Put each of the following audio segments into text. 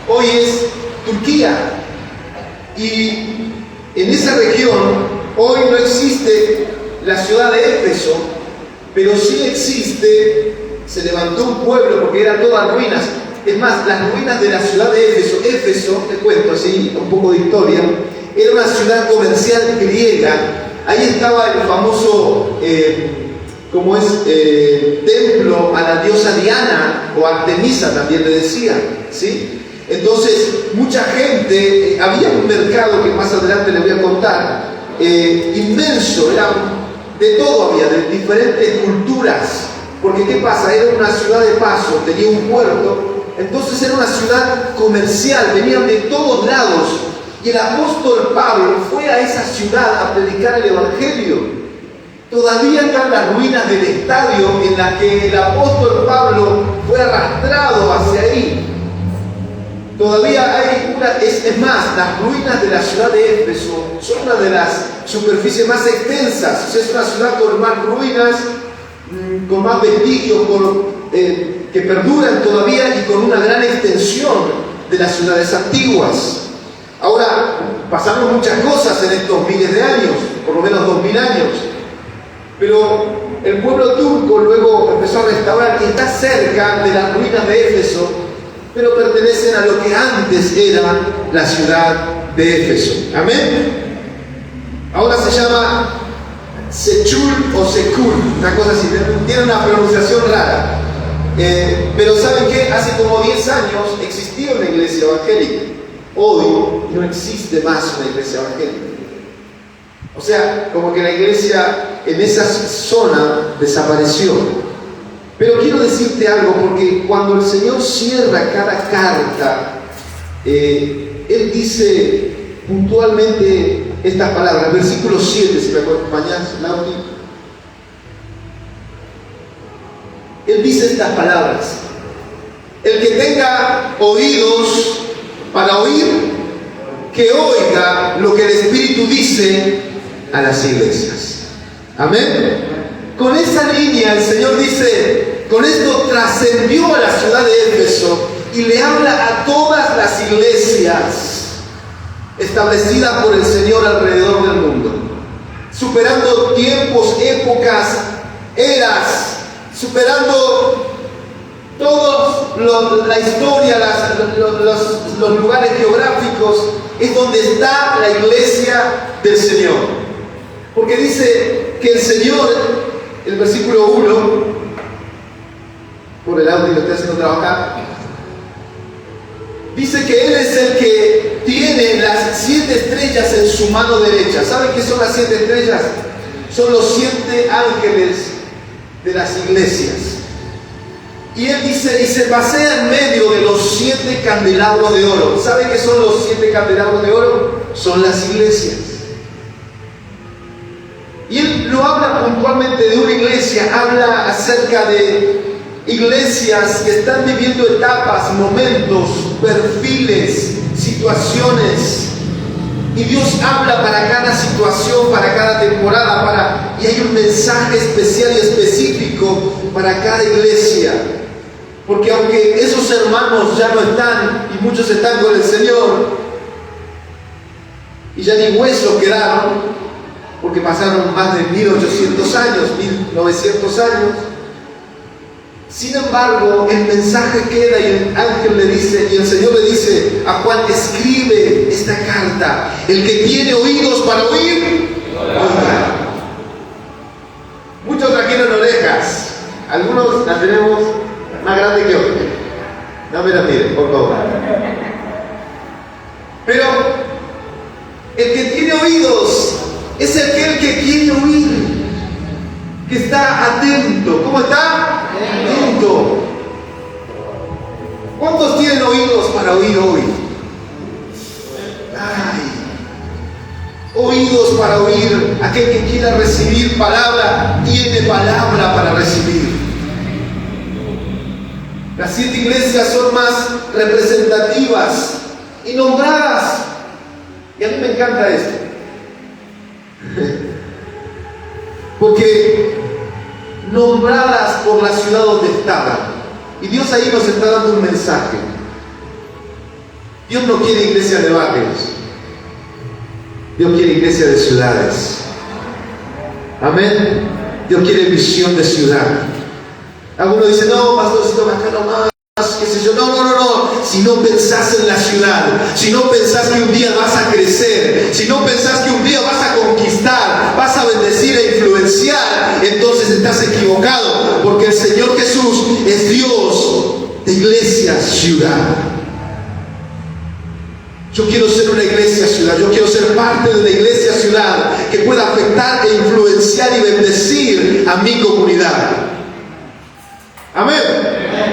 hoy es Turquía. Y en esa región hoy no existe la ciudad de Éfeso, pero sí existe, se levantó un pueblo porque eran todas ruinas. Es más, las ruinas de la ciudad de Éfeso, Éfeso, te cuento así un poco de historia, era una ciudad comercial griega. Ahí estaba el famoso, templo a la diosa Diana, o Artemisa también le decían, ¿sí? Entonces, mucha gente, había un mercado que más adelante les voy a contar, inmenso, era de todo, había de diferentes culturas, porque ¿qué pasa? Era una ciudad de paso, tenía un puerto, entonces era una ciudad comercial, venían de todos lados, y el apóstol Pablo fue a esa ciudad a predicar el Evangelio. Todavía están las ruinas del estadio en las que el apóstol Pablo fue arrastrado hacia ahí. Todavía hay es más, las ruinas de la ciudad de Éfeso son una de las superficies más extensas. O sea, es una ciudad con más ruinas, con más vestigios, que perduran todavía y con una gran extensión de las ciudades antiguas. Ahora, pasaron muchas cosas en estos miles de años, por lo menos 2000 años, pero el pueblo turco luego empezó a restaurar y está cerca de las ruinas de Éfeso, pero pertenecen a lo que antes era la ciudad de Éfeso. Amén. Ahora se llama Sechul o Secul, una cosa así, tiene una pronunciación rara. Pero ¿saben qué? Hace como 10 años existía una iglesia evangélica. Hoy no existe más una iglesia evangélica. O sea, como que la iglesia en esa zona desapareció. Pero quiero decirte algo, porque cuando el Señor cierra cada carta, Él dice puntualmente estas palabras. Versículo 7, si me acompañas, Lauti. Él dice estas palabras: el que tenga oídos para oír, que oiga lo que el Espíritu dice a las iglesias. Amén. Con esa línea el Señor dice, con esto trascendió a la ciudad de Éfeso y le habla a todas las iglesias establecidas por el Señor alrededor del mundo, superando tiempos, épocas, eras, superando toda la historia, los lugares geográficos. Es donde está la iglesia del Señor, porque dice que el Señor, el versículo 1, por el audio que estoy haciendo trabajar, dice que Él es el que tiene las 7 estrellas en su mano derecha. ¿Saben qué son las 7 estrellas? Son los 7 ángeles de las iglesias. Y Él dice, y se pasea en medio de los 7 candelabros de oro. ¿Saben qué son los 7 candelabros de oro? Son las iglesias. Y Él lo habla puntualmente de una iglesia, habla acerca de iglesias que están viviendo etapas, momentos, perfiles, situaciones. Y Dios habla para cada situación, para cada temporada, y hay un mensaje especial y específico para cada iglesia. Porque aunque esos hermanos ya no están, y muchos están con el Señor, y ya ni huesos quedaron, porque pasaron más de 1800 años, 1900 años, sin embargo, el mensaje queda y el ángel le dice, y el Señor le dice a Juan: escribe esta carta, el que tiene oídos para oír, oiga. Muchos trajeron orejas, algunos las tenemos más grandes que otros. No me las miren, por favor. Pero el que tiene oídos es aquel que quiere oír, que está atento. ¿Cómo está? Atento. ¿Cuántos tienen oídos para oír hoy? Ay, oídos para oír. Aquel que quiera recibir palabra, tiene palabra para recibir. Las 7 iglesias son más representativas y nombradas. Y a mí me encanta esto. Porque nombradas por la ciudad donde estaban. Y Dios ahí nos está dando un mensaje. Dios no quiere iglesia de barrios. Dios quiere iglesia de ciudades. Amén. Dios quiere visión de ciudad. Algunos dicen, no, pastorcito, acá nomás, qué sé yo. No. Si no pensás en la ciudad, si no pensás que un día vas a crecer, si no pensás que un día vas a conquistar, vas a bendecir e influenciar, entonces estás equivocado, porque el Señor Jesús es Dios de iglesia, ciudad. Yo quiero ser una iglesia ciudad, yo quiero ser parte de una iglesia ciudad que pueda afectar e influenciar y bendecir a mi comunidad. Amén.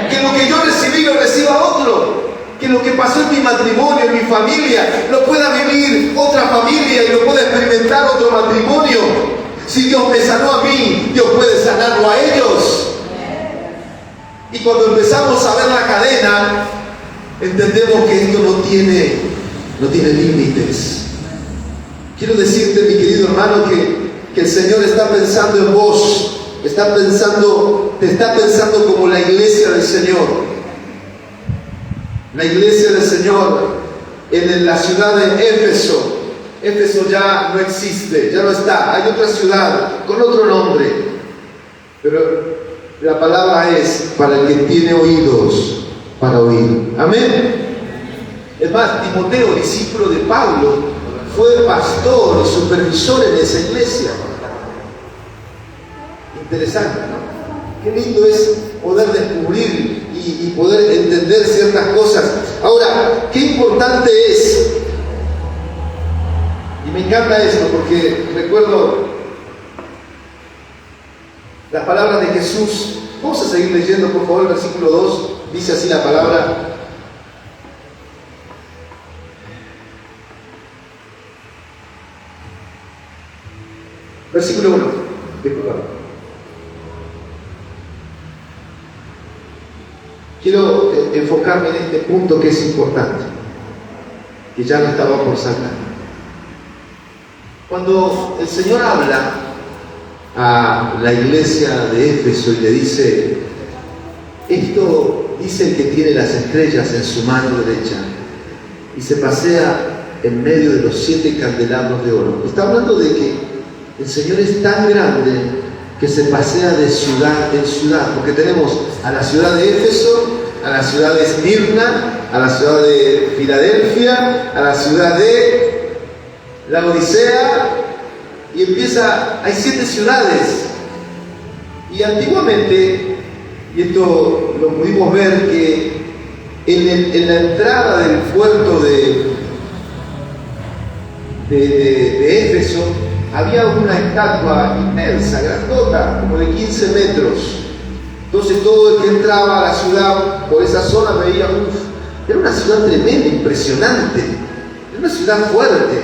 Que lo que yo recibí lo reciba otro. Que lo que pasó en mi matrimonio, en mi familia, lo pueda vivir otra familia y lo pueda experimentar otro matrimonio. Si Dios me sanó a mí, Dios puede sanarlo a ellos. Y cuando empezamos a ver la cadena, entendemos que esto no tiene límites. Quiero decirte, mi querido hermano, que el Señor está pensando en vos, te está pensando como la iglesia del Señor. La iglesia del Señor en la ciudad de Éfeso. Éfeso ya no existe, ya no está. Hay otra ciudad con otro nombre. Pero la palabra es para el que tiene oídos para oír. Amén. Es más, Timoteo, discípulo de Pablo, fue pastor y supervisor en esa iglesia. Interesante, ¿no? Qué lindo es poder descubrir y poder entender ciertas cosas. Ahora, qué importante es, y me encanta esto porque recuerdo las palabras de Jesús. Vamos a seguir leyendo, por favor, el versículo 2, dice así la palabra. Versículo 1, disculpa. Quiero enfocarme en este punto que es importante, que ya no estaba por sacar. Cuando el Señor habla a la iglesia de Éfeso y le dice, esto dice el que tiene las estrellas en su mano derecha y se pasea en medio de los 7 candelabros de oro. Está hablando de que el Señor es tan grande que se pasea de ciudad en ciudad, porque tenemos a la ciudad de Éfeso, a la ciudad de Esmirna, a la ciudad de Filadelfia, a la ciudad de la Odisea, y hay 7 ciudades. Y antiguamente, y esto lo pudimos ver, que en la entrada del puerto de Éfeso, había una estatua inmensa, grandota, como de 15 metros. Entonces todo el que entraba a la ciudad por esa zona veía, era una ciudad tremenda, impresionante, era una ciudad fuerte,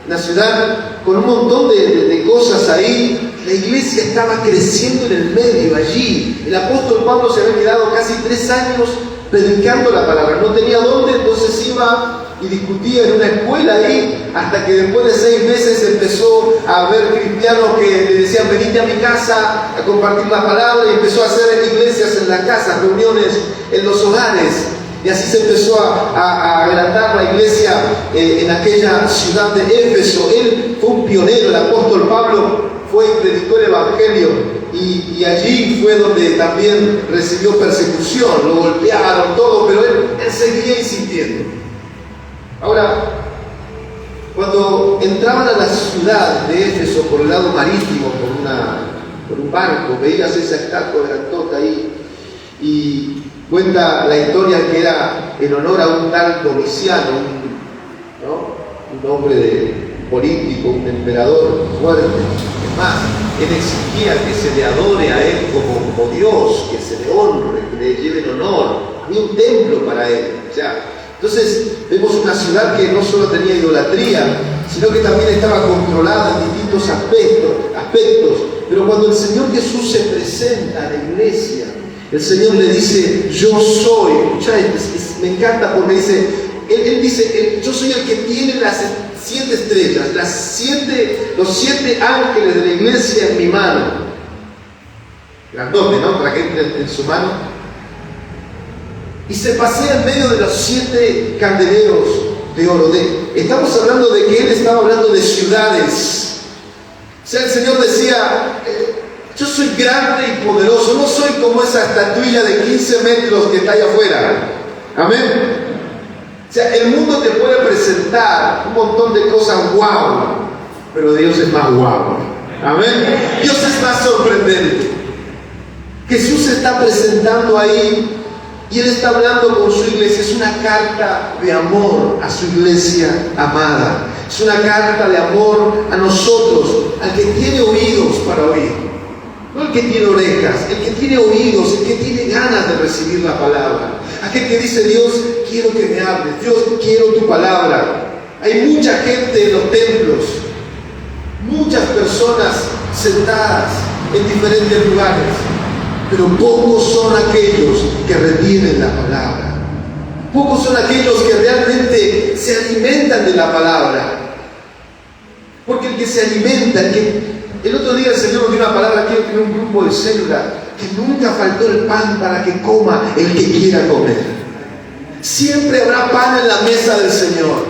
una ciudad con un montón de cosas ahí. La iglesia estaba creciendo en el medio allí. El apóstol Pablo se había quedado casi 3 años predicando la palabra, no tenía dónde, entonces iba y discutía en una escuela ahí, hasta que después de 6 meses empezó a haber cristianos que le decían, venite a mi casa a compartir la palabra, y empezó a hacer iglesias en las casas, reuniones en los hogares, y así se empezó a agrandar la iglesia en aquella ciudad de Éfeso. Él fue un pionero, el apóstol Pablo fue y predicó el evangelio, y allí fue donde también recibió persecución, lo golpearon, todo, pero él seguía insistiendo. Ahora, cuando entraban a la ciudad de Éfeso por el lado marítimo, por un barco, veías esa estatua grandota ahí, y cuenta la historia que era en honor a un tal Domiciano, un hombre político, un emperador fuerte. Es más, él exigía que se le adore a él como Dios, que se le honre, que le lleven honor. Había un templo para él. Entonces vemos una ciudad que no solo tenía idolatría, sino que también estaba controlada en distintos aspectos. Pero cuando el Señor Jesús se presenta a la iglesia, el Señor le dice, yo soy. Me encanta porque dice, Él dice, yo soy el que tiene las 7 estrellas, los 7 ángeles de la iglesia en mi mano. Grandote, ¿no? Para que entre en su mano. y se pasea en medio de los 7 candeleros de oro. Estamos hablando de que él estaba hablando de ciudades. O sea, el Señor decía, yo soy grande y poderoso, no soy como esa estatuilla de 15 metros que está allá afuera. Amén. O sea, el mundo te puede presentar un montón de cosas guau, pero Dios es más guau. Amén. Dios es más sorprendente. Jesús se está presentando ahí y Él está hablando con su iglesia. Es una carta de amor a su iglesia amada. Es una carta de amor a nosotros, al que tiene oídos para oír. No el que tiene orejas, el que tiene oídos, el que tiene ganas de recibir la palabra. Aquel que dice, Dios, quiero que me hables, Dios, quiero tu palabra. Hay mucha gente en los templos, muchas personas sentadas en diferentes lugares, pero pocos son aquellos que retienen la palabra. Pocos son aquellos que realmente se alimentan de la palabra. Porque el que se alimenta, el otro día el Señor nos dio una palabra, quiero tener un grupo de célula, que nunca faltó el pan para que coma el que quiera comer. Siempre habrá pan en la mesa del Señor.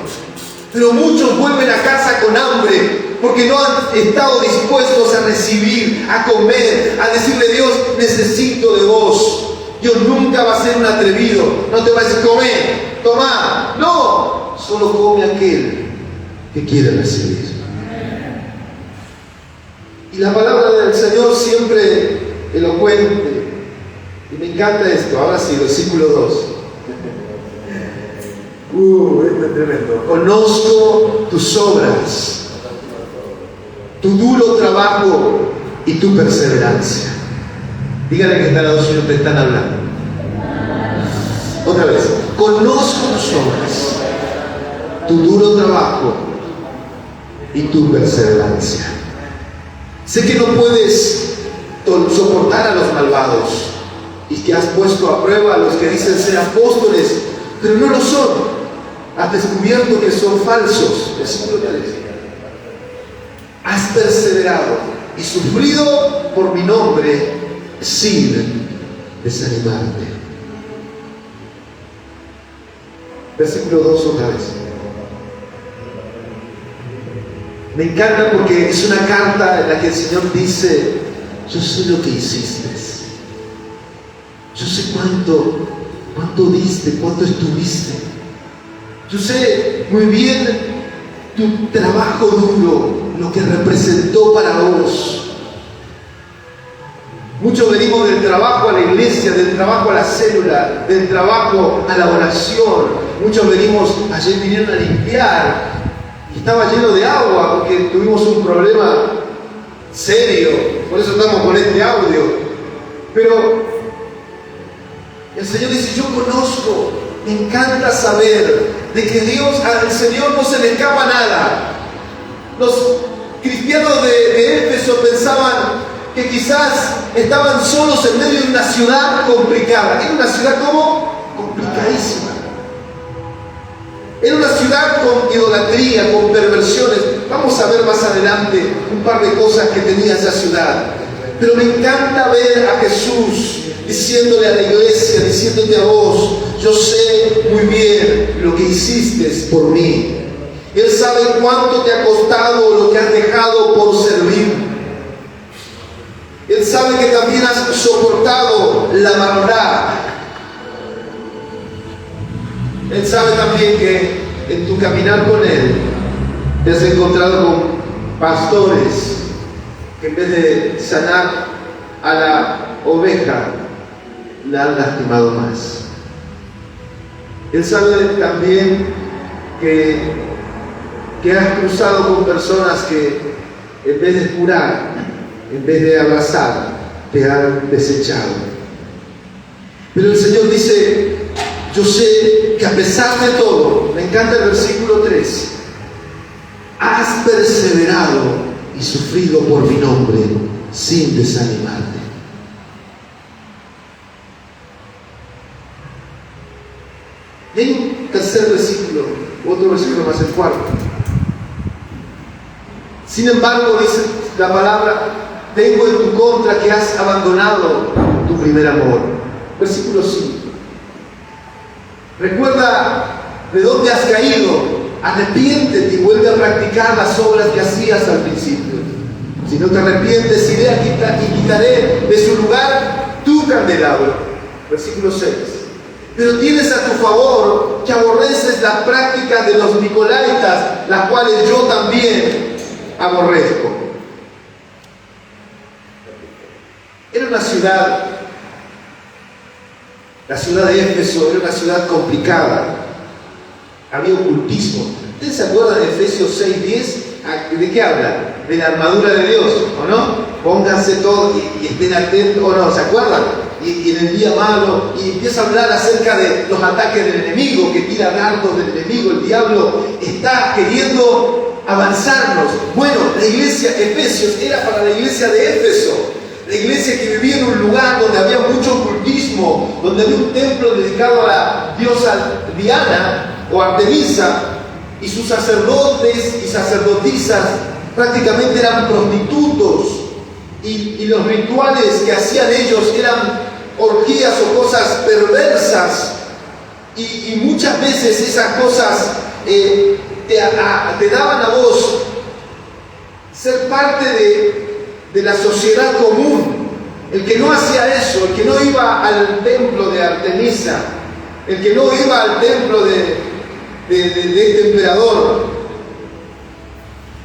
Pero muchos vuelven a casa con hambre porque no han estado dispuestos a recibir, a comer, a decirle, Dios, necesito de vos. Dios nunca va a ser un atrevido, no te va a decir, come, toma. No, solo come aquel que quiere recibir. Y la palabra del Señor siempre elocuente. Y me encanta esto. Ahora sí, versículo 2. Esto es tremendo. Conozco tus obras, tu duro trabajo y tu perseverancia. Dígale que están a dos te están hablando. Otra vez. Conozco tus obras, tu duro trabajo y tu perseverancia. Sé que no puedes soportar a los malvados y que has puesto a prueba a los que dicen ser apóstoles, pero no lo son. Has descubierto que son falsos. Versículo 3. Has perseverado y sufrido por mi nombre sin desanimarte. Versículo 2 otra vez. Me encanta porque es una carta en la que el Señor dice, yo sé lo que hiciste, yo sé cuánto diste, cuánto estuviste, yo sé muy bien tu trabajo duro, lo que representó para vos. Muchos venimos del trabajo a la iglesia, del trabajo a la célula, del trabajo a la oración. Muchos venimos, ayer vinieron a limpiar. Estaba lleno de agua porque tuvimos un problema serio, por eso estamos con este audio. Pero el Señor dice, yo conozco, me encanta saber de que al Señor no se le escapa nada. Los cristianos de Éfeso pensaban que quizás estaban solos en medio de una ciudad complicada. Era una ciudad como complicadísima. Era una ciudad con idolatría, con perversiones. Vamos a ver más adelante un par de cosas que tenía esa ciudad. Pero me encanta ver a Jesús diciéndole a la iglesia, diciéndote a vos, yo sé muy bien lo que hiciste por mí. Él sabe cuánto te ha costado lo que has dejado por servir. Él sabe que también has soportado la maldad. Él sabe también que en tu caminar con Él te has encontrado con pastores que en vez de sanar a la oveja, la han lastimado más. Él sabe también que has cruzado con personas que en vez de curar, en vez de abrazar, te han desechado. Pero el Señor dice, yo sé que a pesar de todo, me encanta el versículo 3, has perseverado y sufrido por mi nombre sin desanimarte. Y hay un tercer versículo, otro versículo más, el cuarto. Sin embargo, dice la palabra, tengo en tu contra que has abandonado tu primer amor. Versículo 5. Recuerda de dónde has caído. Arrepiéntete y vuelve a practicar las obras que hacías al principio. Si no te arrepientes, iré y quitaré de su lugar tu candelabro. Versículo 6. Pero tienes a tu favor que aborreces las prácticas de los nicolaitas, las cuales yo también aborrezco. Era una ciudad, la ciudad de Éfeso era una ciudad complicada. Había ocultismo. ¿Ustedes se acuerdan de Efesios 6:10? ¿De qué habla? De la armadura de Dios, ¿o no? Pónganse todos y estén atentos, ¿o no? ¿Se acuerdan? Y en el día malo, y empieza a hablar acerca de los ataques del enemigo, que tira dardos del enemigo. El diablo está queriendo avanzarnos. Bueno, la iglesia Efesios era para la iglesia de Éfeso. La iglesia que vivía en un lugar donde había mucho ocultismo, donde había un templo dedicado a la diosa Diana o Artemisa, y sus sacerdotes y sacerdotisas prácticamente eran prostitutos, y los rituales que hacían ellos eran orgías o cosas perversas, y muchas veces esas cosas te daban a vos ser parte de la sociedad común. El que no hacía eso, el que no iba al templo de Artemisa, el que no iba al templo de este emperador,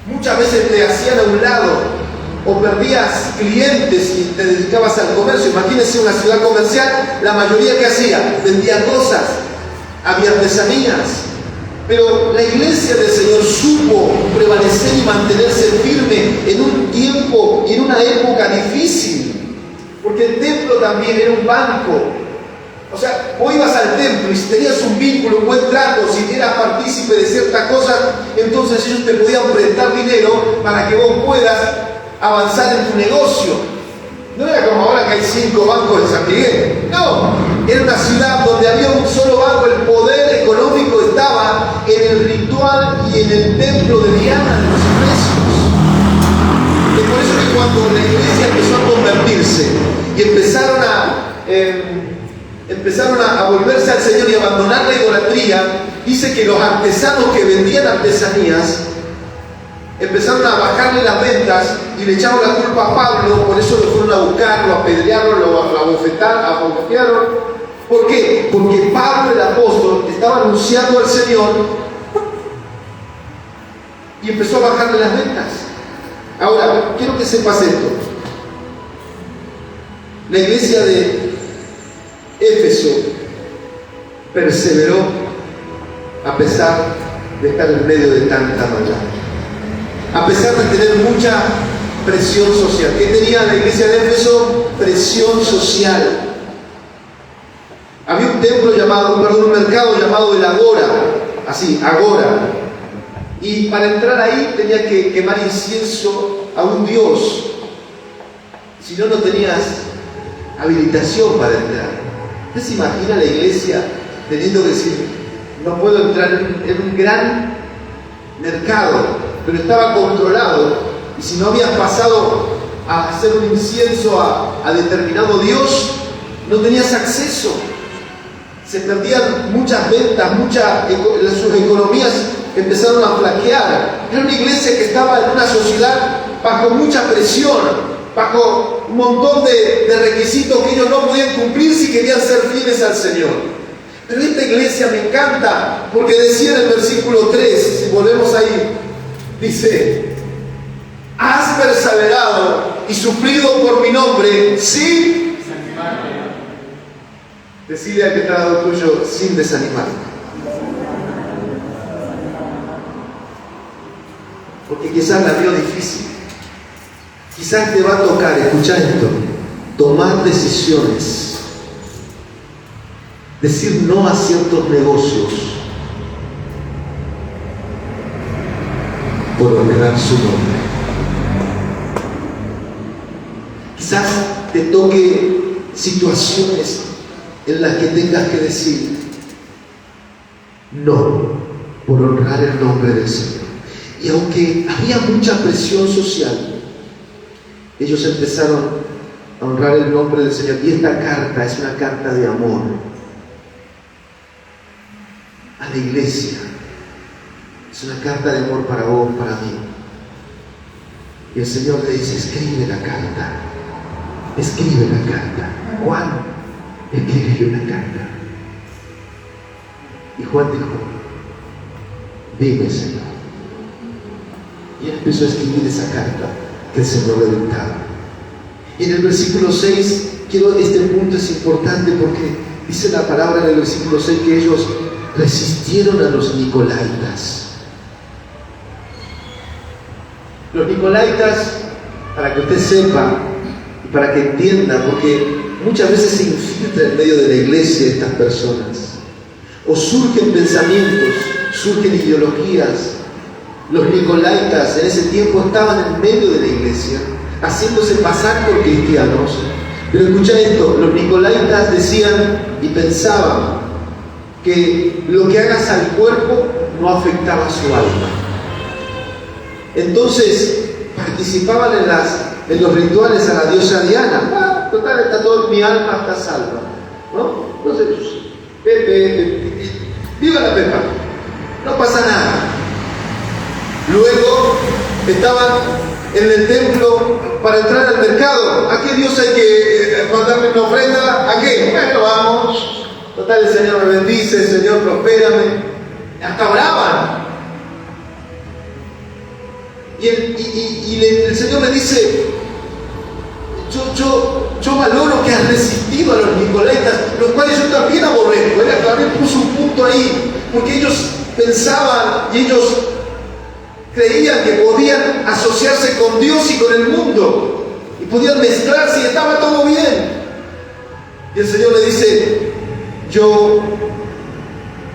muchas veces te hacían a un lado o perdías clientes y te dedicabas al comercio. Imagínense una ciudad comercial, la mayoría que hacía, vendía cosas, había artesanías. Pero la iglesia del Señor supo prevalecer y mantenerse firme en un tiempo y en una época difícil, porque el templo también era un banco. O sea, vos ibas al templo y si tenías un vínculo, un buen trato, si eras partícipe de ciertas cosas, entonces ellos te podían prestar dinero para que vos puedas avanzar en tu negocio. No era como ahora que hay 5 bancos en San Miguel. No, era una ciudad donde había un solo banco. El poder económico estaba en el ritual y en el templo de Diana de los Efesios. Es por eso que cuando la iglesia empezó a convertirse y empezaron a volverse al Señor y abandonar la idolatría, dice que los artesanos que vendían artesanías empezaron a bajarle las ventas y le echaron la culpa a Pablo. Por eso lo fueron a buscar, lo apedrearon, lo abofetearon. ¿Por qué? Porque Pablo, el apóstol, estaba anunciando al Señor y empezó a bajarle las ventas. Ahora, quiero que sepas esto. La iglesia de Éfeso perseveró a pesar de estar en medio de tanta maldad, a pesar de tener mucha presión social. ¿Qué tenía la iglesia de Éfeso? Presión social. Había un un mercado llamado el Agora, así, Agora. Y para entrar ahí tenías que quemar incienso a un dios. Si no, no tenías habilitación para entrar. ¿Usted se imagina la iglesia teniendo que decir, no puedo entrar en un gran mercado, pero estaba controlado, y si no habías pasado a hacer un incienso a determinado dios, no tenías acceso? Se perdían muchas ventas, sus economías empezaron a flaquear. Era una iglesia que estaba en una sociedad bajo mucha presión, bajo un montón de requisitos que ellos no podían cumplir si querían ser fieles al Señor. Pero esta iglesia me encanta, porque decía en el versículo 3, si volvemos ahí, dice: has perseverado y sufrido por mi nombre sin desanimarte. Decide al que está al lado tuyo, sin desanimarte. Porque quizás la vio difícil. Quizás te va a tocar, escucha esto, tomar decisiones, decir no a ciertos negocios por honrar su nombre. Quizás te toque situaciones en las que tengas que decir no por honrar el nombre del Señor. Y aunque había mucha presión social, ellos empezaron a honrar el nombre del Señor. Y esta carta es una carta de amor. a la iglesia. Es una carta de amor para vos, para mí. Y el Señor le dice, escribe la carta. Escribe la carta. Juan, escribe una carta. Y Juan dijo, dime, Señor. Y él empezó a escribir esa carta que el Señor le dictaba. Y en el versículo 6, este punto es importante porque dice la palabra en el versículo 6 que ellos resistieron a los nicolaítas. Los nicolaítas, para que usted sepa y para que entienda, porque muchas veces se infiltra en medio de la iglesia estas personas, o surgen pensamientos, surgen ideologías. Los nicolaítas en ese tiempo estaban en medio de la iglesia, haciéndose pasar por cristianos. Pero escucha esto, los nicolaítas decían y pensaban que lo que hagas al cuerpo no afectaba a su alma. Entonces participaban en los rituales a la diosa Diana. Total, está todo, mi alma está salva, ¿no? Entonces, viva la Pepa, no pasa nada. Luego estaban en el templo para entrar al mercado. ¿A qué Dios hay que mandarme una ofrenda? ¿A qué? Bueno, vamos. Total, el Señor me bendice, el Señor prospérame. Hasta oraban. Y el Señor le dice, yo valoro que has resistido a los nicolaítas, los cuales yo también aborrezco. Él también puso un punto ahí, porque ellos pensaban y ellos creían que podían asociarse con Dios y con el mundo, y podían mezclarse y estaba todo bien. Y el Señor le dice, yo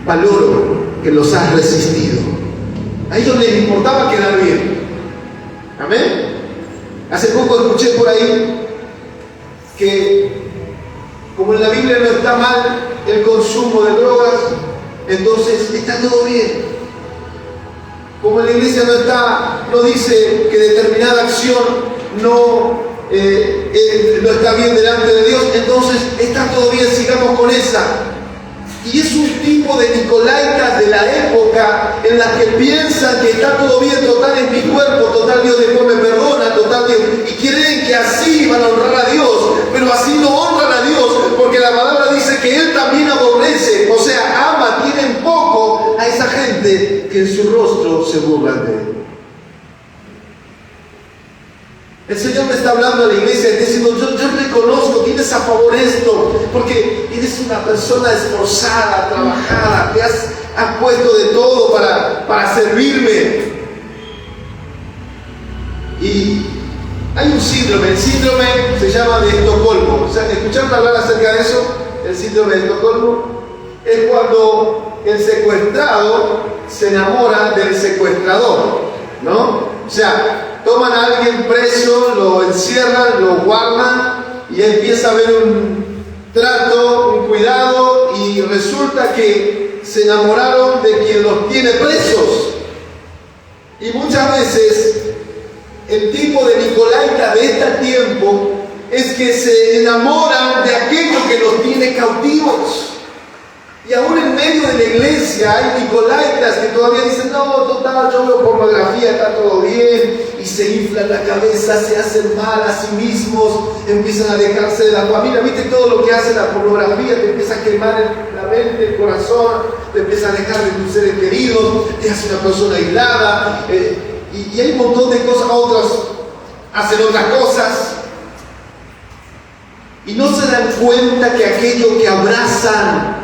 valoro que los has resistido. A ellos les importaba quedar bien. Amén. Hace poco escuché por ahí que como en la Biblia no está mal el consumo de drogas, entonces está todo bien. Como en la iglesia no dice que determinada acción no está bien delante de Dios, entonces está todo bien, sigamos con esa. Y es un tipo de nicolaítas de la época en la que piensan que está todo bien, total es mi cuerpo, total Dios después me perdona, total Dios, y creen que así van a honrar a Dios, pero así no honran a Dios, porque la palabra dice que Él también aborrece, o sea, ama, tienen poco a esa gente que en su rostro se burlan de Él. El Señor me está hablando a la iglesia y está diciendo, yo reconozco, tienes a favor esto, porque eres una persona esforzada, trabajada, te has puesto de todo para servirme. Y hay un síndrome, el síndrome se llama de Estocolmo. O sea, ¿escucharon hablar acerca de eso? El síndrome de Estocolmo es cuando el secuestrado se enamora del secuestrador, ¿no? O sea, toman a alguien preso, lo encierran, lo guardan y empieza a haber un trato, un cuidado y resulta que se enamoraron de quien los tiene presos. Y muchas veces el tipo de nicolaíta de este tiempo es que se enamoran de aquello que los tiene cautivos. Y aún en medio de la iglesia hay nicolaitas que todavía dicen, no, total, yo veo pornografía, está todo bien, y se inflan la cabeza, se hacen mal a sí mismos, empiezan a alejarse de la familia. ¿Viste todo lo que hace la pornografía? Te empieza a quemar la mente, el corazón, te empieza a alejar de tus seres queridos, te hace una persona aislada, y hay un montón de cosas. Otros hacen otras cosas y no se dan cuenta que aquello que abrazan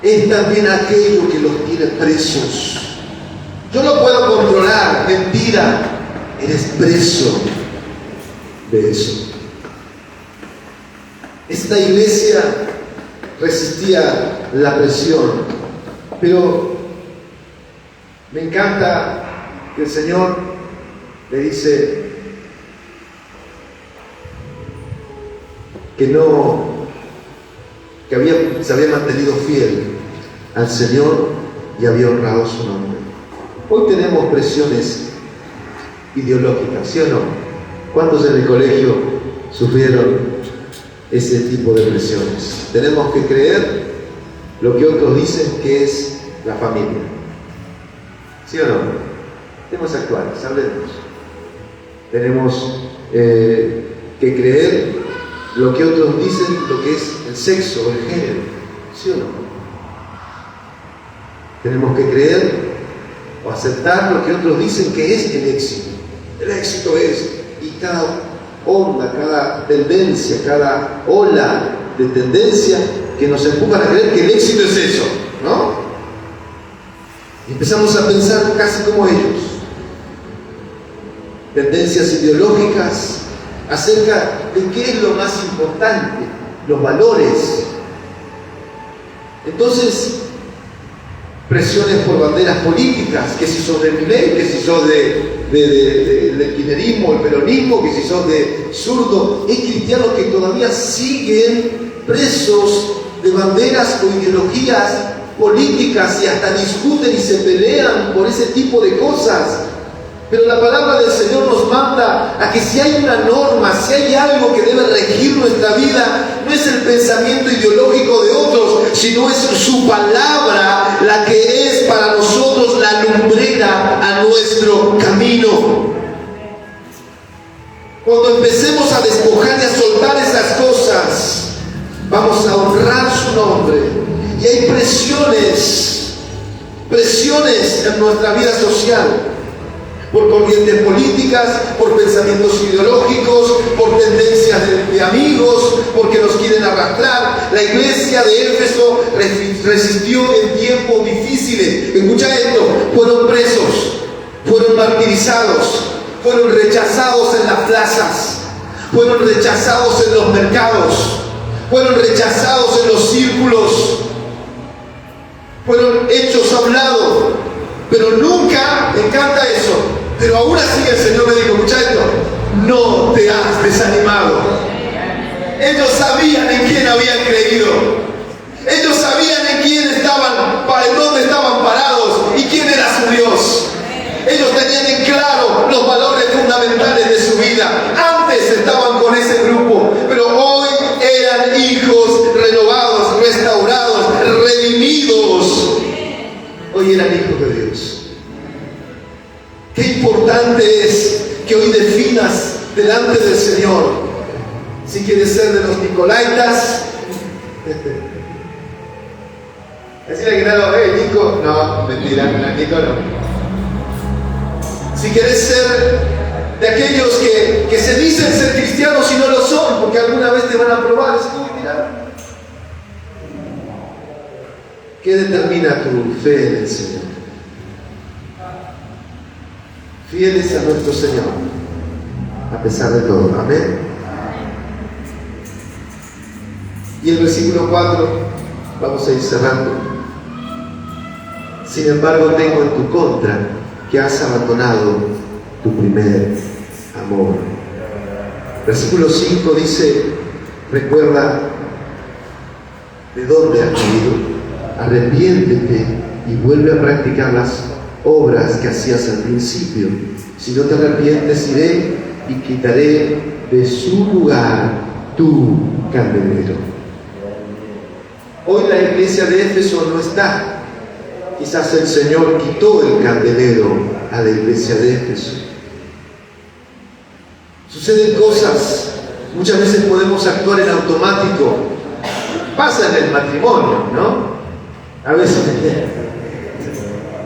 es también aquello que los tiene presos. Yo no puedo controlar, mentira, eres preso de eso. Esta iglesia resistía la presión, pero me encanta que el Señor le dice que se había mantenido fiel al Señor y había honrado su nombre. Hoy tenemos presiones ideológicas, ¿sí o no? ¿Cuántos en el colegio sufrieron ese tipo de presiones? Tenemos que creer lo que otros dicen que es la familia. ¿Sí o no? Tenemos que actuar, hablemos. Tenemos que creer lo que otros dicen, lo que es el sexo o el género. ¿Sí o no? Tenemos que creer o aceptar lo que otros dicen que es el éxito. El éxito es, y cada onda, cada tendencia, cada ola de tendencia que nos empujan a creer que el éxito es eso, ¿no? Y empezamos a pensar casi como ellos. Tendencias ideológicas acerca de qué es lo más importante, los valores. Entonces, presiones por banderas políticas, que si sos de Milei, que si sos del kirchnerismo, el peronismo, que si sos de zurdo. Hay cristianos que todavía siguen presos de banderas o ideologías políticas y hasta discuten y se pelean por ese tipo de cosas. Pero la palabra del Señor nos manda a que si hay una norma, si hay algo que debe regir nuestra vida, no es el pensamiento ideológico de otros, sino es su palabra la que es para nosotros la lumbrera a nuestro camino. Cuando empecemos a despojar y a soltar esas cosas, vamos a honrar su nombre. Y hay presiones en nuestra vida social. Por corrientes políticas, por pensamientos ideológicos, por tendencias de amigos, porque nos quieren arrastrar. La iglesia de Éfeso resistió en tiempos difíciles. Escucha esto: fueron presos, fueron martirizados, fueron rechazados en las plazas, fueron rechazados en los mercados, fueron rechazados en los círculos, fueron hechos a un lado, pero nunca, me encanta eso, pero aún así el Señor me dijo: escucha esto, no te has desanimado. Ellos sabían en quién habían creído, ellos sabían en quién estaban, en dónde estaban parados y quién era su Dios. Ellos tenían en claro los valores fundamentales de su vida. Antes estaban con ese grupo, pero hoy eran hijos renovados, restaurados, redimidos. Hoy eran hijos de Dios. Qué importante es que hoy definas delante del Señor si quieres ser de los Nicolaitas. Decirle que no, Nico, no, mentira, Nico no. Si quieres ser de aquellos que se dicen ser cristianos y no lo son, porque alguna vez te van a probar, mira. ¿Qué determina tu fe en el Señor? Fieles a nuestro Señor, a pesar de todo. Amén. Y el versículo 4, vamos a ir cerrando. Sin embargo, tengo en tu contra que has abandonado tu primer amor. Versículo 5 dice: recuerda de dónde has venido, arrepiéntete y vuelve a practicar las obras que hacías al principio. Si no te arrepientes, iré y quitaré de su lugar tu candelero. Hoy la iglesia de Éfeso no está. Quizás el Señor quitó el candelero a la iglesia de Éfeso. Suceden cosas, muchas veces podemos actuar en automático. Pasa en el matrimonio, ¿no? A veces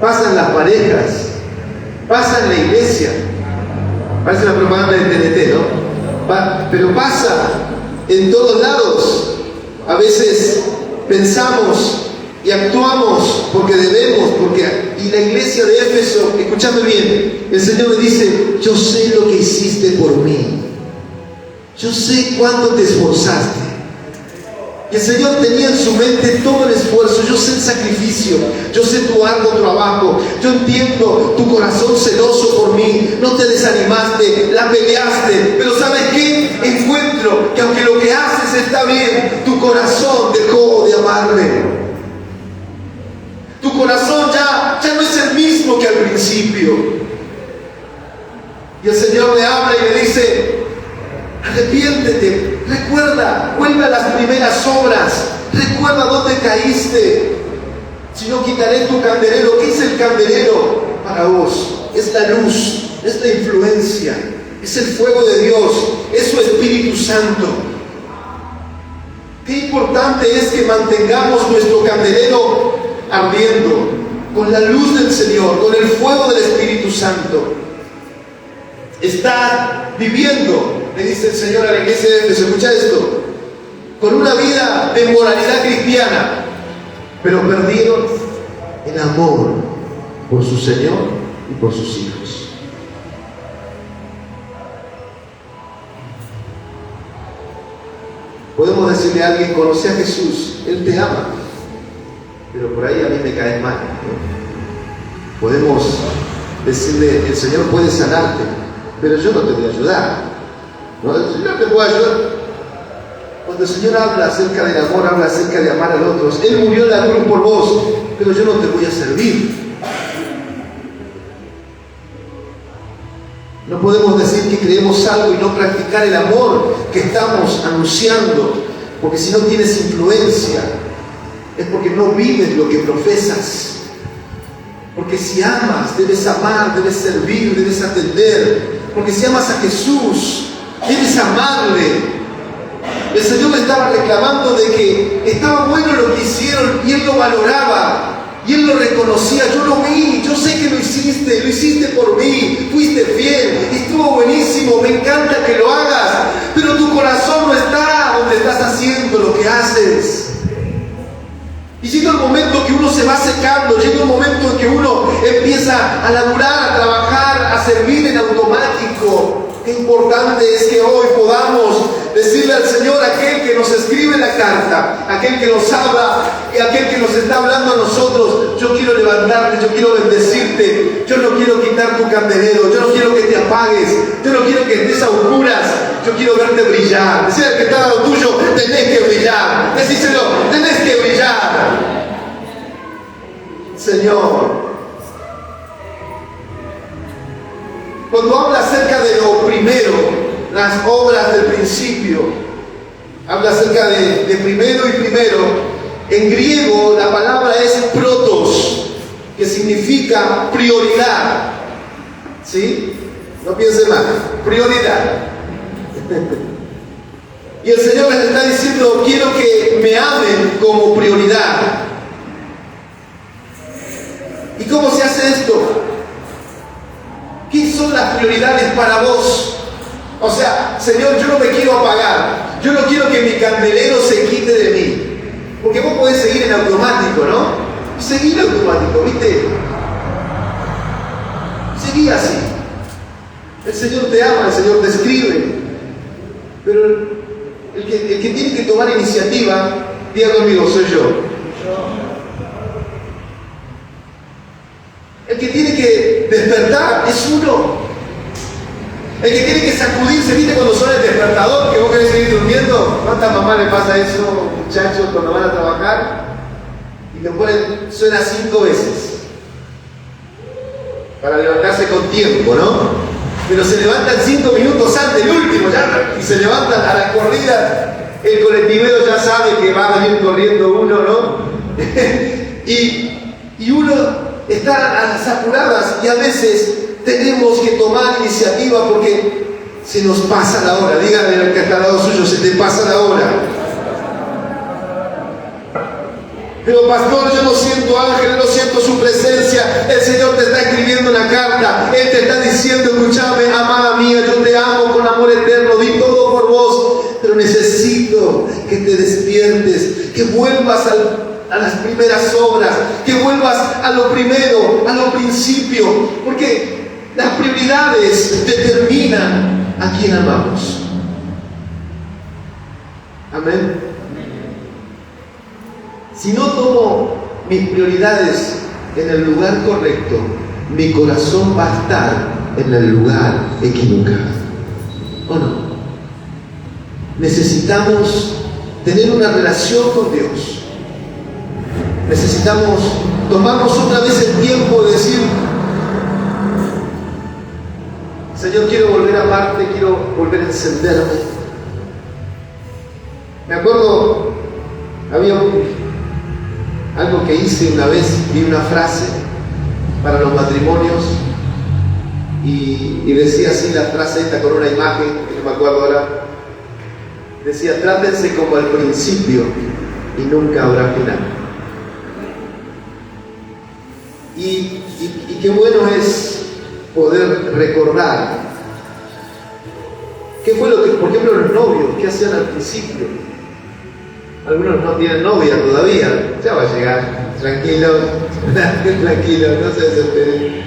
pasa en las parejas, pasa en la iglesia. Parece una propaganda de TNT, ¿no? Pero pasa en todos lados. A veces pensamos y actuamos porque debemos, y la iglesia de Éfeso, escúchame bien, el Señor me dice: yo sé lo que hiciste por mí, yo sé cuánto te esforzaste. Y el Señor tenía en su mente todo el esfuerzo. Yo sé el sacrificio, yo sé tu arduo trabajo, yo entiendo tu corazón celoso por mí. No te desanimaste, la peleaste, pero ¿sabes qué? Encuentro que aunque lo que haces está bien, tu corazón dejó de amarme. Tu corazón ya no es el mismo que al principio. Y el Señor le habla y le dice: arrepiéntete, recuerda, vuelve a las primeras obras, recuerda dónde caíste. sino quitaré tu candelero. ¿Qué es el candelero para vos? Es la luz, es la influencia, es el fuego de Dios, es su Espíritu Santo. Qué importante es que mantengamos nuestro candelero ardiendo con la luz del Señor, con el fuego del Espíritu Santo. Está viviendo, le dice el Señor a la iglesia de Éfeso, escucha esto, con una vida de moralidad cristiana, pero perdidos en amor por su Señor y por sus hijos. Podemos decirle a alguien, conoce a Jesús, Él te ama, pero por ahí a mí me cae mal, ¿no? Podemos decirle, el Señor puede sanarte, pero yo no te voy a ayudar, ¿no? El Señor te puede ayudar. Cuando el Señor habla acerca del amor, habla acerca de amar a los otros. Él murió en la cruz por vos, pero yo no te voy a servir. No podemos decir que creemos algo y no practicar el amor que estamos anunciando, porque si no tienes influencia, es porque no vives lo que profesas. Porque si amas, debes amar, debes servir, debes atender. Porque si amas a Jesús, debes amarle. El Señor le estaba reclamando de que estaba bueno lo que hicieron y Él lo valoraba. Y Él lo reconocía, yo lo vi, yo sé que lo hiciste por mí, fuiste fiel, estuvo buenísimo, me encanta que lo hagas, pero tu corazón no está donde estás haciendo lo que haces. Y llega el momento que uno se va secando, llega un momento en que uno empieza a laburar, a trabajar, a servir en automático. Qué importante es que hoy podamos decirle al Señor, aquel que nos escribe la carta, aquel que nos habla y aquel que nos está hablando a nosotros, yo quiero levantarte, yo quiero bendecirte, yo no quiero quitar tu candelero, yo no quiero que te apagues, yo no quiero que estés a oscuras, yo quiero verte brillar. Decirle al que está al lado tuyo, tenés que brillar. Decíselo, tenés que brillar. Señor, cuando habla acerca de lo primero, las obras del principio, habla acerca de primero y primero. En griego la palabra es protos, que significa prioridad. ¿Sí? No piensen mal, prioridad. Y el Señor les está diciendo, quiero que me amen como prioridad. ¿Y cómo se hace esto? ¿Qué son las prioridades para vos? O sea, Señor, yo no me quiero apagar. Yo no quiero que mi candelero se quite de mí. Porque vos podés seguir en automático, ¿no? Seguir en automático, ¿viste? Seguí así. El Señor te ama, el Señor te escribe. Pero el que tiene que tomar iniciativa, diga conmigo, soy yo. El que tiene que despertar es uno. El que tiene que sacudirse, ¿viste cuando suena el despertador? Que vos querés seguir durmiendo. ¿Cuántas mamás le pasa eso, muchachos, cuando van a trabajar? Y te ponen, suena 5 veces. Para levantarse con tiempo, ¿no? Pero se levantan 5 minutos antes, el último, ya, y se levantan a la corrida. El colectivero ya sabe que va a venir corriendo uno, ¿no? y uno está a las apuradas y a veces tenemos que tomar iniciativa porque se nos pasa la hora. Díganle al que está al lado suyo, se te pasa la hora. Pero pastor, yo no siento ángeles, no siento su presencia. El Señor te está escribiendo una carta. Él te está diciendo, escúchame, amada mía, yo te amo con amor eterno, di todo por vos, pero necesito que te despiertes, que vuelvas a las primeras obras, que vuelvas a lo primero, a lo principio, porque las prioridades determinan a quién amamos. Amén. Si no tomo mis prioridades en el lugar correcto, mi corazón va a estar en el lugar equivocado. ¿O no? Necesitamos tener una relación con Dios. Necesitamos tomarnos otra vez el tiempo de decir, Señor, quiero volver a amarte, quiero volver a encenderme. Me acuerdo, había algo que hice una vez, vi una frase para los matrimonios y decía así la frase esta con una imagen, que no me acuerdo ahora. Decía: trátense como al principio y nunca habrá final. Y qué bueno es poder recordar qué fue lo que, por ejemplo, los novios, qué hacían al principio. Algunos no tienen novia todavía, ya va a llegar, tranquilos, tranquilos, no se desesperen.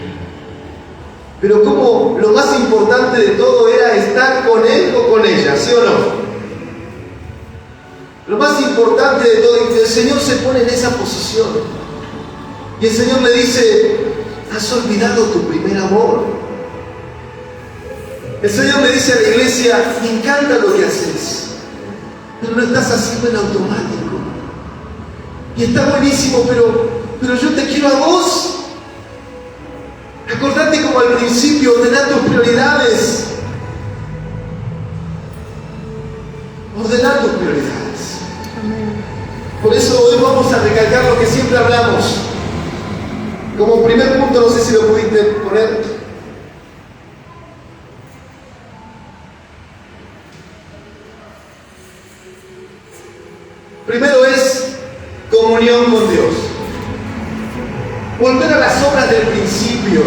Pero como lo más importante de todo era estar con él o con ella, ¿sí o no? Lo más importante de todo, el Señor se pone en esa posición. Y el Señor le dice: has olvidado tu primer amor. El Señor le dice a la iglesia: me encanta lo que haces, pero lo estás haciendo en automático. Y está buenísimo, pero yo te quiero a vos. Acordate como al principio, ordená tus prioridades. Ordená tus prioridades. Por eso hoy vamos a recalcar lo que siempre hablamos. Como primer punto, no sé si lo pudiste poner. Primero es comunión con Dios. Volver a las obras del principio.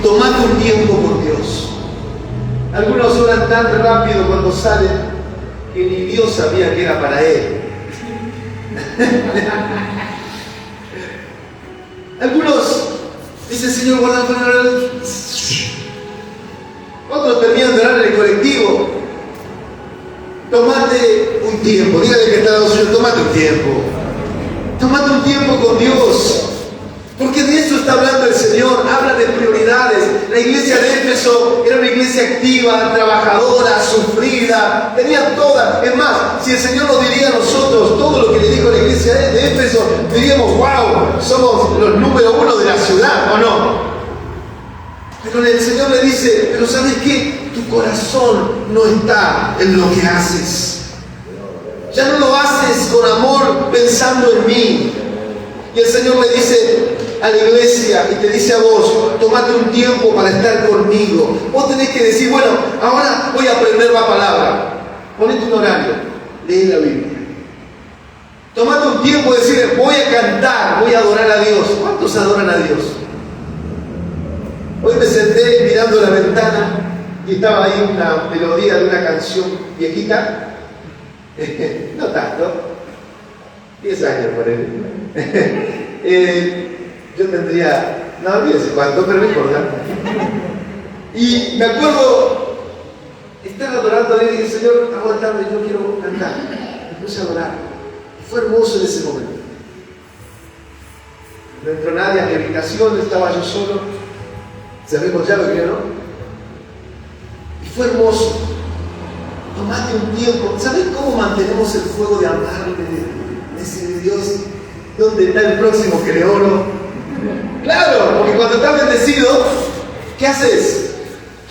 Tomate un tiempo con Dios. Algunos oran tan rápido cuando salen que ni Dios sabía que era para él. Algunos dicen: Señor, guarda. Otros terminan de orar en el colectivo. Tomate un tiempo. Dígale que está al lado suyo: tomate un tiempo. Tomate un tiempo con Dios. Porque de eso está hablando el Señor. Habla de prioridades. La iglesia de Éfeso era una iglesia activa, trabajadora, sufrida. Tenía todas. Es más, si el Señor nos diría a nosotros todo lo que le dijo la iglesia de Éfeso, diríamos: wow, somos los número 1 de la ciudad, ¿o no? Pero el Señor le dice: pero ¿sabes qué? Tu corazón no está en lo que haces. Ya no lo haces con amor pensando en mí. Y el Señor le dice a la iglesia y te dice a vos: tomate un tiempo para estar conmigo. Vos tenés que decir: bueno, ahora voy a aprender la palabra. Ponete un horario, lee la Biblia. Tomate un tiempo de decir: voy a cantar, voy a adorar a Dios. ¿Cuántos adoran a Dios? Hoy me senté mirando la ventana y estaba ahí una melodía de una canción viejita. No tanto, 10 años por él. Yo tendría, no olvídese cuánto, pero no importa. Y me acuerdo estar adorando a él y dije: Señor, aguantame, yo quiero cantar. Me puse a adorar. Fue hermoso en ese momento. No entró nadie a mi habitación, estaba yo solo. Cerremos llave, creo, ¿no? Y fue hermoso. Tomate un tiempo. ¿Sabes cómo mantenemos el fuego de amarle? De decir: Dios, ¿dónde está el próximo que le oro? Claro, porque cuando estás bendecido, ¿qué haces?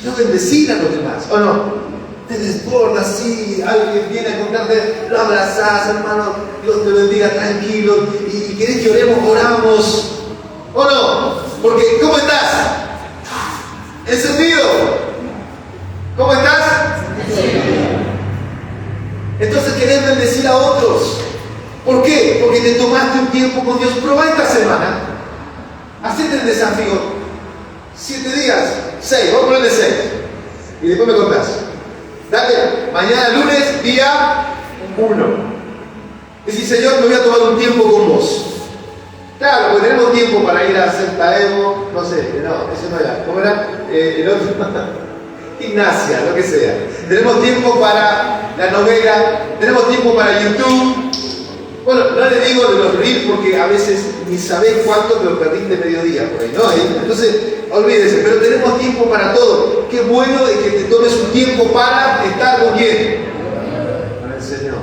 Quiero bendecir a los demás, ¿o no? Te desbordas así, alguien viene a contarte, lo abrazás, hermano, Dios te bendiga, tranquilo, y querés que oremos, oramos, ¿o no? Porque, ¿cómo estás? ¿Encendido? ¿Cómo estás? Entonces querés bendecir a otros. ¿Por qué? Porque te tomaste un tiempo con Dios. Probá esta semana. Hacete el desafío. 7 días, 6, vamos a ponerle 6. Y después me contás. Dale, mañana lunes, día 1. Decís: Señor, me voy a tomar un tiempo con vos. Claro, porque tenemos tiempo para ir a hacer taebo, no sé, no, eso no era. ¿Cómo era? El otro. Gimnasia, lo que sea. Tenemos tiempo para la novela, tenemos tiempo para YouTube. Bueno, no le digo de los reels porque a veces ni sabés cuánto te lo perdiste mediodía por ahí, ¿no? Entonces, olvídese, pero tenemos tiempo para todo. Qué bueno es que te tomes un tiempo para estar con quién. Con el Señor.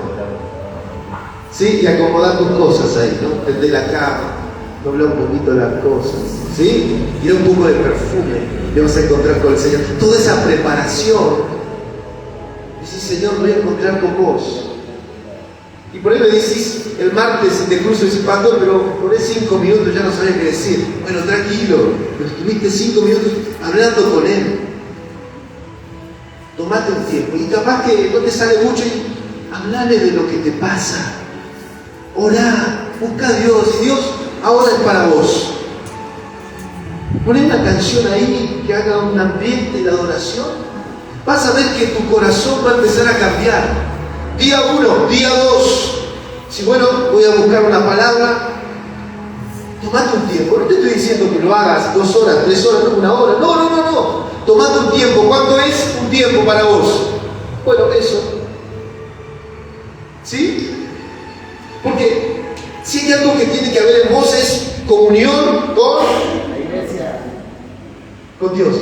¿Sí? Y acomodar tus cosas ahí, ¿no? Tender la cama, doblar un poquito las cosas, ¿sí? Y un poco de perfume. Te vas a encontrar con el Señor. Toda esa preparación. Dice: Señor, me voy a encontrar con vos. Y por ahí me decís, el martes te cruzo y dices, pastor, pero por 5 minutos ya no sabía qué decir. Bueno, tranquilo, pero estuviste 5 minutos hablando con Él. Tomate un tiempo. Y capaz que no te sale mucho y hablale de lo que te pasa. Orá, busca a Dios. Y Dios ahora es para vos. Poné una canción ahí que haga un ambiente de adoración. Vas a ver que tu corazón va a empezar a cambiar. Día 1, día 2. Si bueno, voy a buscar una palabra. Tomate un tiempo. No te estoy diciendo que lo hagas 2 horas, 3 horas, no 1 hora. No. Tomate un tiempo. ¿Cuánto es un tiempo para vos? Bueno, eso. ¿Sí? Porque si hay algo que tiene que haber en vos es comunión con la iglesia. Con Dios.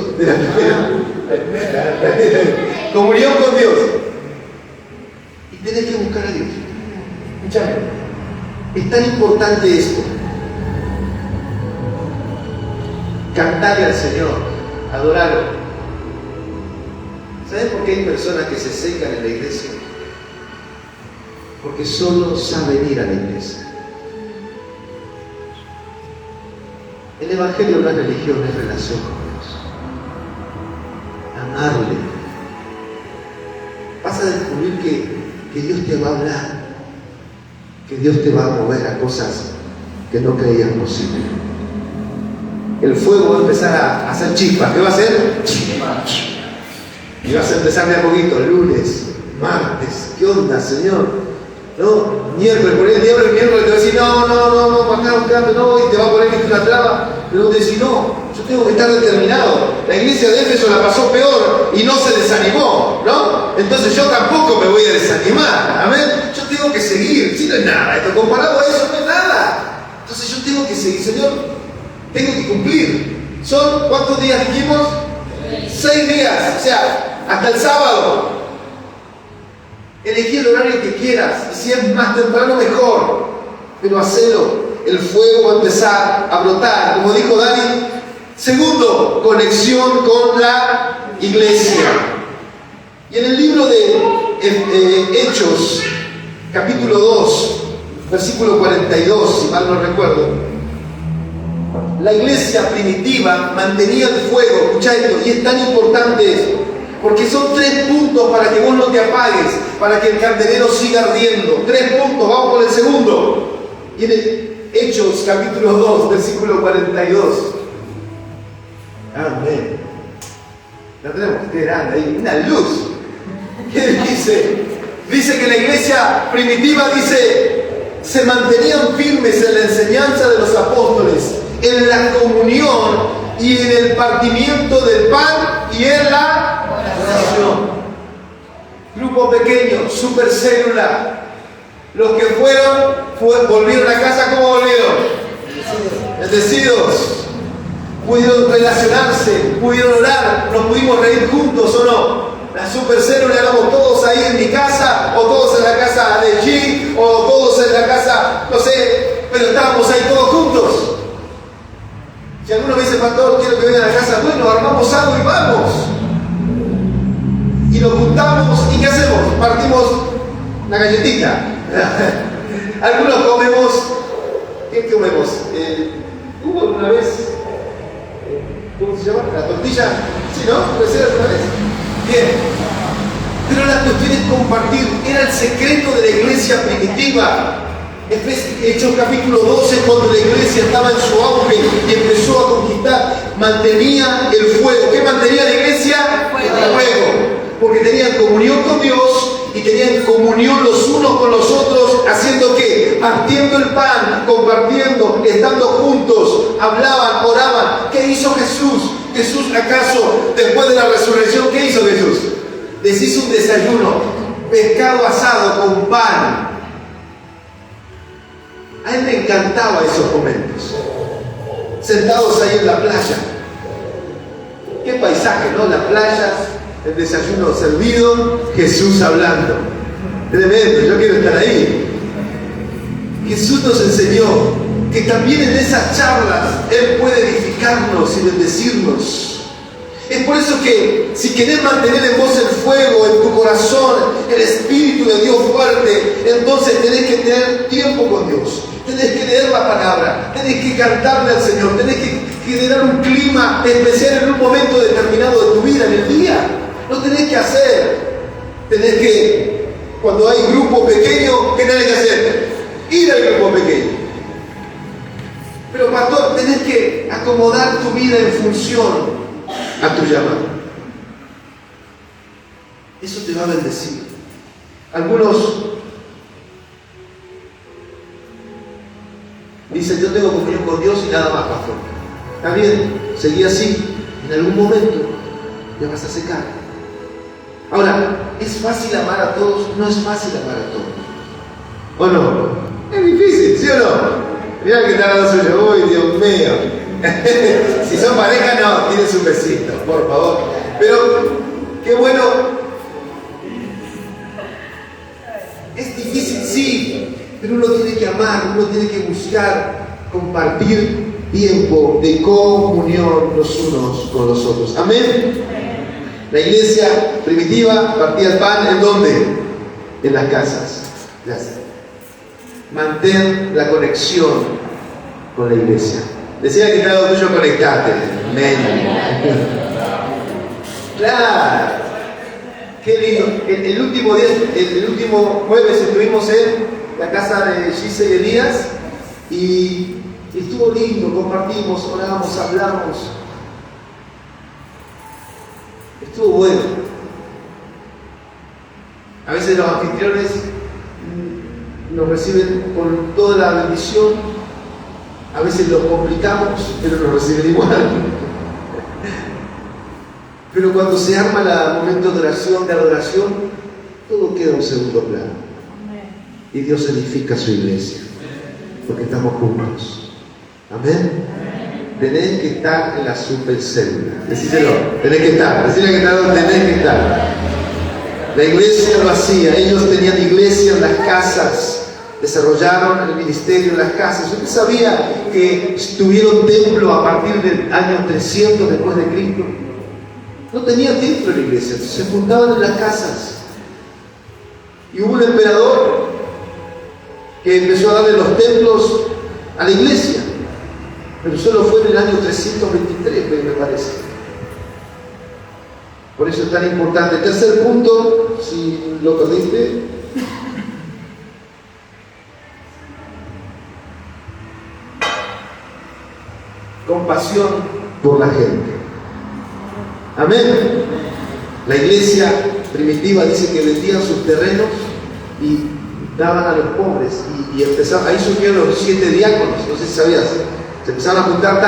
Comunión con Dios. Y tenés que buscar a Dios. Escuchame. Es tan importante esto. Cantarle al Señor, adorarlo. ¿Sabes por qué hay personas que se secan en la iglesia? Porque solo saben ir a la iglesia. El Evangelio no es religión, es relación con Dios. Amarle. Vas a descubrir que Dios te va a hablar, que Dios te va a mover a cosas que no creías posible. El fuego va a empezar a hacer chispas. ¿Qué va a hacer? Y vas a empezar de a poquito, lunes, martes. ¿Qué onda, Señor? No, miércoles, por ahí el diablo el miércoles te va a decir, no, acá un cambio, no, y te va a poner una traba, pero te decís, no, yo tengo que estar determinado. La iglesia de Éfeso la pasó peor y no se desanimó, ¿no? Entonces yo tampoco me voy a desanimar, amén. Yo tengo que seguir, si no es nada, esto comparado a eso no es nada. Entonces yo tengo que seguir, Señor, tengo que cumplir. ¿Son cuántos días dijimos? 6 días, o sea, hasta el sábado. Elegí el horario que quieras, y si es más temprano mejor, pero hacelo. El fuego va a empezar a brotar, como dijo Dani. Segundo, conexión con la iglesia. Y en el libro de Hechos, capítulo 2, versículo 42, si mal no recuerdo, la iglesia primitiva mantenía el fuego. Escucha esto, y es tan importante esto, porque son 3 puntos para que vos no te apagues, para que el candelero siga ardiendo. 3 puntos, vamos por el segundo. Y en Hechos capítulo 2, versículo 42. Amén. La tenemos, qué grande ahí, una luz. ¿Qué dice? Dice que la iglesia primitiva, se mantenían firmes en la enseñanza de los apóstoles, en la comunión y en el partimiento del pan y en la oración. Grupo pequeño, super célula. Los que volvieron a casa, ¿cómo volvieron? Bendecidos. Pudieron relacionarse, pudieron orar, nos pudimos reír juntos, ¿o no? La super célula éramos todos ahí en mi casa, o todos en la casa de G, o todos en la casa, no sé, pero estábamos ahí todos juntos. Si alguno me dice, pastor, quiero que vengan a la casa, bueno, armamos algo y vamos. Y nos juntamos, ¿y qué hacemos? Partimos la galletita. Algunos comemos, ¿qué comemos? ¿Hubo alguna vez? ¿Cómo se llama? ¿La tortilla? ¿Sí, no? ¿Puede ser alguna vez? Bien. Pero la cuestión es compartir. Era el secreto de la iglesia primitiva. Hechos capítulo 12, cuando la iglesia estaba en su auge y empezó a conquistar, mantenía el fuego. ¿Qué mantenía la iglesia? El fuego. Porque tenían comunión con Dios y tenían comunión los unos con los otros, haciendo ¿qué? Partiendo el pan, compartiendo, estando juntos, hablaban, oraban. ¿Qué hizo Jesús? Jesús, ¿acaso después de la resurrección qué hizo Jesús? Les hizo un desayuno, pescado asado con pan. A él me encantaban esos momentos, sentados ahí en la playa. Qué paisaje, ¿no? La playa, el desayuno servido, Jesús hablando. Tremendo, yo quiero estar ahí. Jesús nos enseñó que también en esas charlas Él puede edificarnos y bendecirnos. Es por eso que si querés mantener en vos el fuego, en tu corazón, el Espíritu de Dios fuerte, entonces tenés que tener tiempo con Dios. Tenés que leer la palabra, tenés que cantarle al Señor, tenés que generar un clima especial en un momento determinado de tu vida, en el día. Lo tenés que hacer. Tenés que, cuando hay grupo pequeño, ¿qué tenés que hacer? Ir al grupo pequeño. Pero pastor, tenés que acomodar tu vida en función a tu llamado. Eso te va a bendecir. Algunos dicen, yo tengo comunión con Dios y nada más, pastor. Está bien, seguí así. En algún momento te vas a secar. Ahora, ¿es fácil amar a todos? No es fácil amar a todos. ¿O no? Es difícil, ¿sí o no? Mirá que está al lado suyo. Uy, Dios mío. Si son pareja, no, tienes un besito, por favor. Pero, qué bueno. Es difícil, sí, pero uno tiene que amar, uno tiene que buscar compartir tiempo de comunión los unos con los otros. Amén. La iglesia primitiva partía el pan, ¿en dónde? En las casas. Gracias. Mantén la conexión con la iglesia. Decía que está lo tuyo, conectate. Amén. Claro. Qué lindo. El último jueves estuvimos en la casa de Gise y Elías y estuvo lindo, compartimos, oramos, hablamos. Estuvo bueno. A veces los anfitriones nos reciben con toda la bendición, a veces los complicamos, pero nos reciben igual. Pero cuando se arma el momento de oración, de adoración, todo queda en segundo plano. Y Dios edifica su iglesia, porque estamos juntos. Amén. Tenés que estar en la supercélula. Decíselo, tenés que estar. Decíle que está donde tenés que estar. La iglesia lo hacía. Ellos tenían iglesia en las casas. Desarrollaron el ministerio en las casas. ¿Usted sabía que tuvieron templo a partir del año 300 después de Cristo? No tenían templo en la iglesia, se juntaban en las casas. Y hubo un emperador que empezó a darle los templos a la iglesia, pero solo fue en el año 323, me parece. Por eso es tan importante. Tercer punto, si lo perdiste. Compasión por la gente. Amén. La iglesia primitiva dice que vendían sus terrenos y daban a los pobres y empezaron, ahí surgieron los 7 diáconos, no sé si sabías. Se empezaron a juntar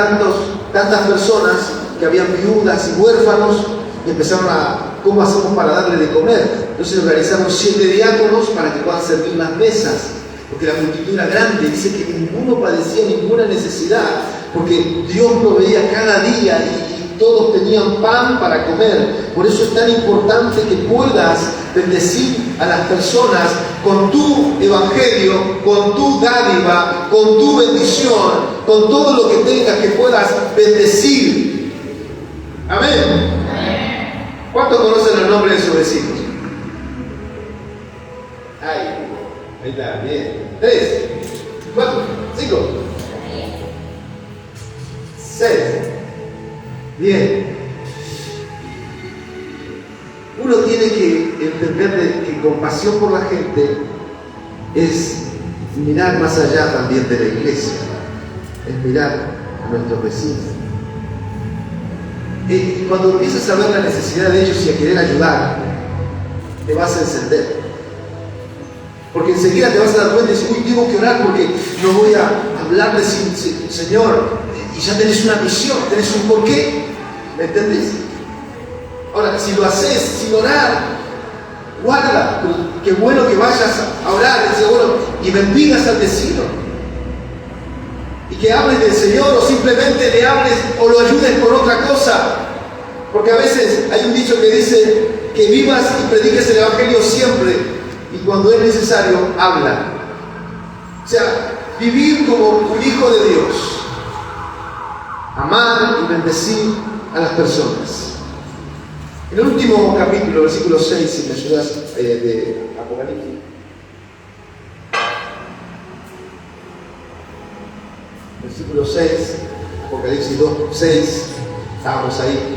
tantas personas que habían viudas y huérfanos y empezaron a, ¿cómo hacemos para darle de comer? Entonces organizaron 7 diáconos para que puedan servir las mesas, porque la multitud era grande. Dice que ninguno padecía ninguna necesidad, porque Dios proveía cada día y todos tenían pan para comer. Por eso es tan importante que puedas bendecir a las personas con tu evangelio, con tu dádiva, con tu bendición, con todo lo que tengas que puedas bendecir. Amén. ¿Cuántos conocen los nombres de sus vecinos? Ahí está, bien. 3, 4, 5, 6. Bien. Uno tiene que entender que compasión por la gente es mirar más allá también de la iglesia, es mirar a nuestros vecinos. Cuando empiezas a ver la necesidad de ellos y a querer ayudar, te vas a encender. Porque enseguida te vas a dar cuenta y decir, uy, tengo que orar porque no voy a hablarle sin Señor. Y ya tenés una misión, tenés un porqué. ¿Me entendés? Ahora, si lo haces sin orar, guarda. Qué bueno que vayas a orar y bendigas al vecino. Y que hables del Señor o simplemente le hables o lo ayudes por otra cosa. Porque a veces hay un dicho que dice que vivas y prediques el Evangelio siempre. Y cuando es necesario, habla. O sea, vivir como un hijo de Dios. Amar y bendecir a las personas. En el último capítulo, versículo 6, si me ayudas, de Apocalipsis. Versículo 6, Apocalipsis 2, 6, estábamos ahí.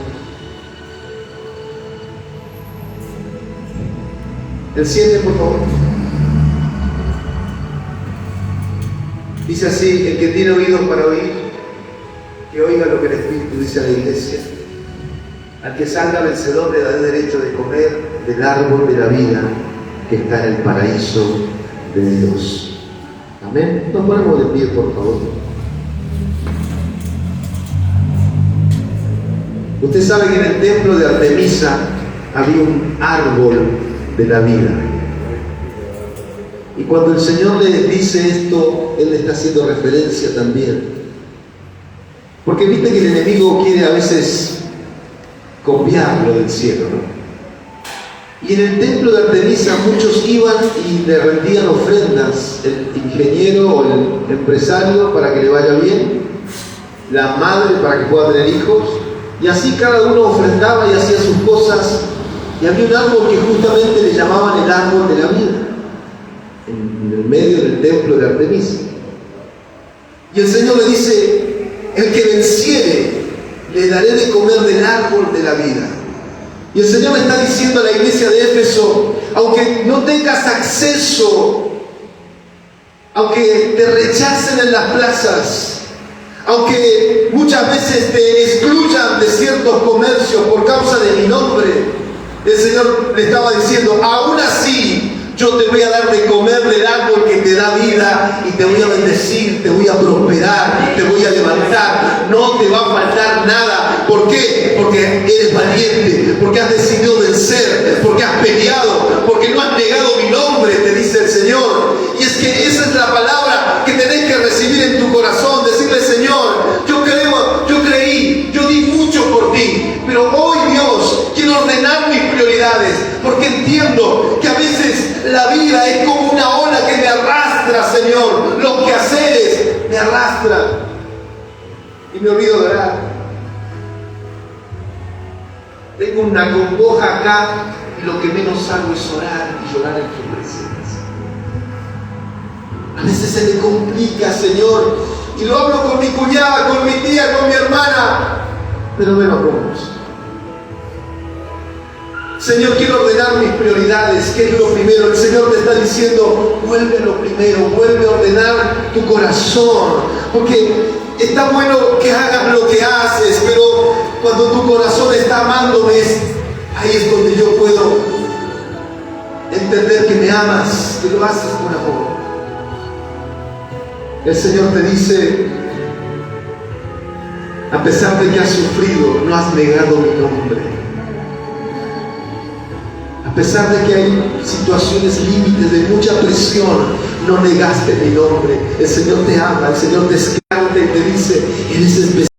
El 7, por favor. Dice así: el que tiene oídos para oír, que oiga lo que el Espíritu dice a la iglesia. Al que salga vencedor le daré derecho de comer del árbol de la vida que está en el paraíso de Dios. Amén. Nos ponemos de pie, por favor. Usted sabe que en el templo de Artemisa había un árbol de la vida. Y cuando el Señor le dice esto, Él le está haciendo referencia también. Porque viste que el enemigo quiere a veces copiarlo del cielo, ¿no? Y en el templo de Artemisa muchos iban y le rendían ofrendas, el ingeniero o el empresario para que le vaya bien, la madre para que pueda tener hijos, y así cada uno ofrendaba y hacía sus cosas. Y había un árbol que justamente le llamaban el árbol de la vida, en el medio del templo de Artemisa. Y el Señor le dice: el que venciere, le daré de comer del árbol de la vida. Y el Señor le está diciendo a la iglesia de Éfeso: aunque no tengas acceso, aunque te rechacen en las plazas, aunque muchas veces te excluyan de ciertos comercios por causa de mi nombre, el Señor le estaba diciendo: aún así yo te voy a dar de comer del árbol que te da vida, y te voy a bendecir, te voy a prosperar, te voy a levantar, no te va a faltar nada. ¿Por qué? Porque eres valiente, porque has decidido vencer, porque has peleado, porque no has negado mi nombre, te dice el Señor. Y es que esa es la palabra que tenés que recibir en tu corazón, decirle: Señor, yo creo, yo creí, yo di mucho por ti, pero hoy, Dios, quiero ordenar mis prioridades, porque entiendo que a veces la vida es como una ola que me arrastra, Señor. Los quehaceres me arrastran y me olvido de orar. Tengo una congoja acá y lo que menos hago es orar y llorar en tu presencia. A veces se me complica, Señor, y lo hablo con mi cuñada, con mi tía, con mi hermana, pero me lo pongo. Señor, quiero ordenar mis prioridades. ¿Qué es lo primero? El Señor te está diciendo: vuelve a lo primero, vuelve a ordenar tu corazón. Porque está bueno que hagas lo que haces, pero cuando tu corazón está amándome, ahí es donde yo puedo entender que me amas, que lo haces por amor. El Señor te dice: a pesar de que has sufrido, no has negado mi nombre. A pesar de que hay situaciones límites de mucha presión, no negaste mi nombre. El Señor te ama, el Señor te esclava y te dice: eres especial.